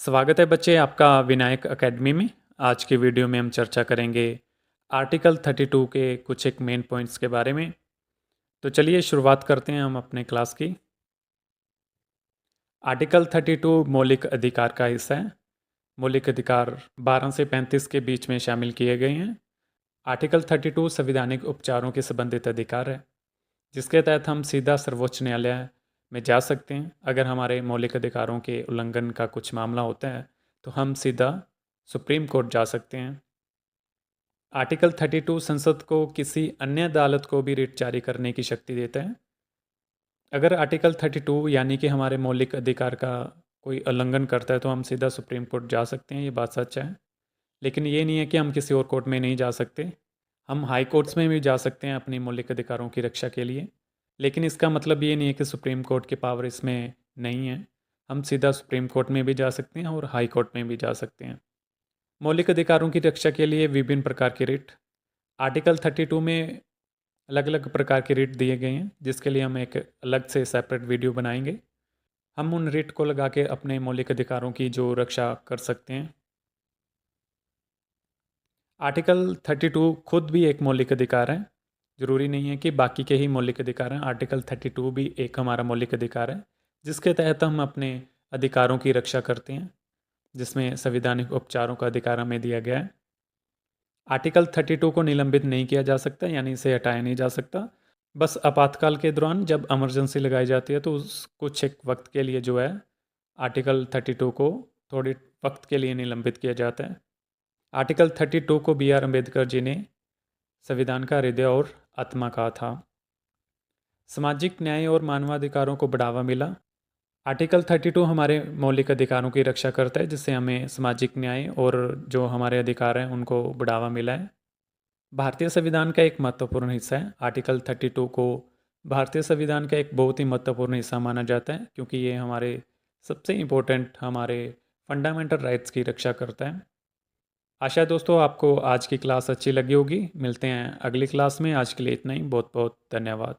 स्वागत है बच्चे आपका विनायक एकेडमी में। आज की वीडियो में हम चर्चा करेंगे आर्टिकल 32 के कुछ एक मेन पॉइंट्स के बारे में। तो चलिए शुरुआत करते हैं हम अपने क्लास की। आर्टिकल 32 मौलिक अधिकार का हिस्सा है। मौलिक अधिकार 12 से 35 के बीच में शामिल किए गए हैं। आर्टिकल 32 संवैधानिक उपचारों के संबंधित अधिकार है, जिसके तहत हम सीधा सर्वोच्च न्यायालय में जा सकते हैं। अगर हमारे मौलिक अधिकारों के उल्लंघन का कुछ मामला होता है तो हम सीधा सुप्रीम कोर्ट जा सकते हैं। आर्टिकल 32 संसद को किसी अन्य अदालत को भी रिट जारी करने की शक्ति देता है। अगर आर्टिकल 32 यानी कि हमारे मौलिक अधिकार का कोई उल्लंघन करता है तो हम सीधा सुप्रीम कोर्ट जा सकते हैं, ये बात सच है। लेकिन ये नहीं है कि हम किसी और कोर्ट में नहीं जा सकते। हम हाई कोर्ट्स में भी जा सकते हैं अपनी मौलिक अधिकारों की रक्षा के लिए। लेकिन इसका मतलब ये नहीं है कि सुप्रीम कोर्ट की पावर इसमें नहीं है। हम सीधा सुप्रीम कोर्ट में भी जा सकते हैं और हाई कोर्ट में भी जा सकते हैं। मौलिक अधिकारों की रक्षा के लिए विभिन्न प्रकार के रिट आर्टिकल 32 में अलग अलग प्रकार के रिट दिए गए हैं, जिसके लिए हम एक अलग से सेपरेट वीडियो बनाएंगे। हम उन रिट को लगा के अपने मौलिक अधिकारों की जो रक्षा कर सकते हैं। आर्टिकल 32 खुद भी एक मौलिक अधिकार है। ज़रूरी नहीं है कि बाकी के ही मौलिक अधिकार हैं। आर्टिकल 32 भी एक हमारा मौलिक अधिकार है, जिसके तहत हम अपने अधिकारों की रक्षा करते हैं, जिसमें संवैधानिक उपचारों का अधिकार हमें दिया गया है। आर्टिकल 32 को निलंबित नहीं किया जा सकता, यानी इसे हटाया नहीं जा सकता। बस आपातकाल के दौरान जब इमरजेंसी लगाई जाती है तो उस कुछ एक वक्त के लिए जो है आर्टिकल 32 को थोड़े वक्त के लिए निलंबित किया जाता है। आर्टिकल 32 को बी आर अम्बेडकर जी ने संविधान का हृदय और आत्मा कहा था। सामाजिक न्याय और मानवाधिकारों को बढ़ावा मिला। आर्टिकल 32 हमारे मौलिक अधिकारों की रक्षा करता है, जिससे हमें सामाजिक न्याय और जो हमारे अधिकार हैं उनको बढ़ावा मिला है। भारतीय संविधान का एक महत्वपूर्ण हिस्सा है। आर्टिकल 32 को भारतीय संविधान का एक बहुत ही महत्वपूर्ण हिस्सा माना जाता है, क्योंकि ये हमारे सबसे इम्पोर्टेंट हमारे फंडामेंटल राइट्स की रक्षा करता है। आशा है दोस्तों आपको आज की क्लास अच्छी लगी होगी। मिलते हैं अगली क्लास में। आज के लिए इतना ही। बहुत बहुत धन्यवाद।